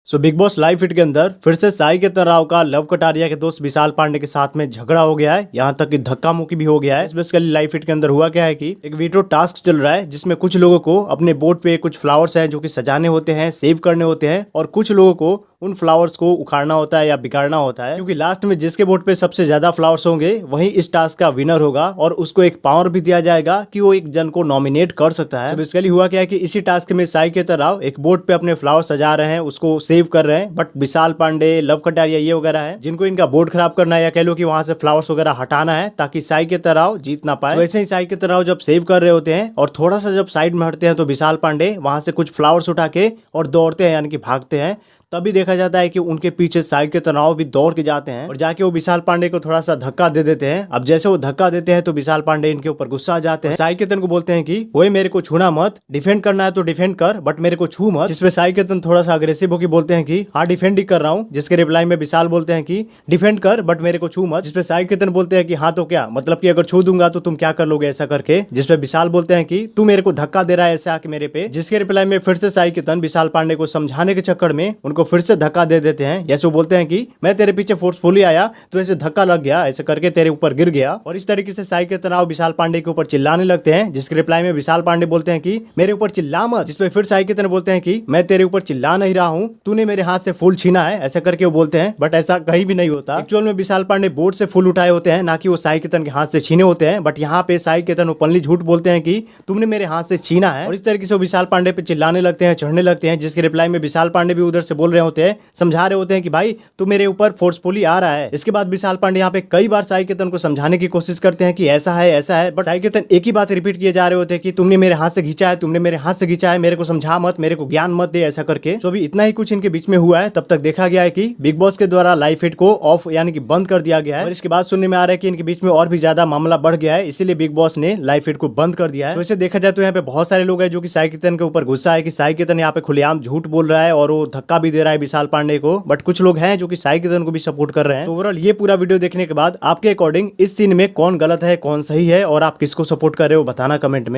Big boss live fit के अंदर फिर से साई केतन राव का लव कटारिया के दोस्त विशाल पांडे के साथ में झगड़ा हो गया है। यहाँ तक कि धक्का मुक्की भी हो गया है। बेसिकली लाइव फिट के अंदर हुआ क्या है कि एक वीडियो टास्क चल रहा है जिसमें कुछ लोगों को अपने बोर्ड पे कुछ फ्लावर्स हैं जो कि सजाने होते हैं, सेव करने होते हैं, और कुछ लोगों को उन फ्लावर्स को उखाड़ना होता है या बिगाड़ना होता है, क्योंकि लास्ट में जिसके बोर्ड पे सबसे ज्यादा फ्लावर्स होंगे वही इस टास्क का विनर होगा और उसको एक पावर भी दिया जाएगा कि वो एक जन को नॉमिनेट कर सकता है। बेसिकली हुआ क्या है कि इसी टास्क में साई केतन राव एक बोर्ड पे अपने फ्लावर सजा रहे हैं, उसको सेव कर रहे हैं, बट विशाल पांडे, लव कटारिया ये वगैरह है जिनको इनका बोर्ड खराब करना है या कह लो कि वहां से फ्लावर्स वगैरह हटाना है ताकि साई केतन राव जीत ना पाए। वैसे ही साई केतन राव जब सेव कर रहे होते हैं और थोड़ा सा जब साइड में हटते हैं तो विशाल पांडे वहां से कुछ फ्लावर्स उठा के और दौड़ते हैं, यानी कि भागते हैं। तभी देखा जाता है कि उनके पीछे साई केतन राव भी दौड़ के जाते हैं और जाके वो विशाल पांडे को थोड़ा सा धक्का दे देते हैं। अब जैसे वो धक्का देते हैं तो विशाल पांडे इनके ऊपर गुस्सा आ जाते हैं। साई केतन को बोलते हैं कि ओए मेरे को छूना मत, डिफेंड करना है तो डिफेंड कर बट मेरे को छू मत। जिसपे साई केतन थोड़ा सा अग्रेसिव होकर बोलते हैं कि हाँ डिफेंड ही कर रहा हूँ, जिसके रिप्लाई में विशाल बोलते हैं कि डिफेंड कर बट मेरे को छू मत। जिसपे साई केतन बोलते हैं कि हाँ तो क्या मतलब कि अगर छू दूंगा तो तुम क्या कर लोगे ऐसा करके। जिसपे विशाल बोलते हैं कि तू मेरे को धक्का दे रहा है ऐसे आके मेरे पे। जिसके रिप्लाई में फिर से साई केतन विशाल पांडे को समझाने के चक्कर में उनको फिर से धक्का दे देते हैं। जैसे वो बोलते हैं कि मैं तेरे पीछे फोर्सफुली आया तो ऐसे धक्का लग गया, ऐसे करके तेरे ऊपर गिर गया। और इस तरीके से साई केतन राव विशाल पांडे के ऊपर चिल्लाने लगते हैं, जिसके रिप्लाई में विशाल पांडे बोलते हैं कि मेरे ऊपर चिल्ला मत। जिसपे फिर साई केतन बोलते हैं कि मैं तेरे ऊपर चिल्ला नहीं रहा हूँ, तूने मेरे हाथ से फूल छीना है, ऐसा करके वो बोलते हैं। बट ऐसा कहीं भी नहीं होता। एक्चुअल में विशाल पांडे बोर्ड से फूल उठाए होते हैं, ना कि वो साई केतन के हाथ से छीने होते हैं। बट यहाँ पे साई केतन ओपनली झूठ बोलते हैं कि तुमने मेरे हाथ से छीना है, और इस तरीके से वो विशाल पांडे पे चिल्लाने लगते हैं, चढ़ने लगते हैं। जिसके रिप्लाई में विशाल पांडे भी उधर से बोल रहे होते हैं, समझा रहे होते हैं कि भाई तू मेरे ऊपर फोर्सफुली आ रहा है। इसके बाद विशाल पांडे यहाँ पे कई बार साई केतन को समझाने की कोशिश करते हैं कि ऐसा है ऐसा है, बट साई केतन एक ही बात रिपीट किए जा रहे होते हैं कि तुमने मेरे हाथ से खींचा है, तुमने मेरे हाथ से खींचा है, मेरे को समझा मत, मेरे को ज्ञान मत दे, ऐसा करके। तो अभी इतना ही कुछ इनके बीच में हुआ है। तब तक देखा गया है कि बिग बॉस के द्वारा लाइव फीड को ऑफ यानी कि बंद कर दिया गया है, और इसके बाद सुनने में आ रहा है कि इनके बीच में और भी ज्यादा मामला बढ़ गया है, इसीलिए बिग बॉस ने लाइव फीड को बंद कर दिया है। तो इसे देखा जाए तो यहाँ पे बहुत सारे लोग हैं जो कि साई केतन के ऊपर गुस्सा है कि साई केतन यहाँ पे खुलेआम झूठ बोल रहा है और वो धक्का भी दे रहा है विशाल पांडे को। बट कुछ लोग हैं जो कि साई केतन को भी सपोर्ट कर रहे हैं। ओवरऑल ये पूरा वीडियो देखने के बाद आपके अकॉर्डिंग इस सीन में कौन गलत है कौन सही है और आप किसको सपोर्ट कर रहे हो बताना कमेंट में।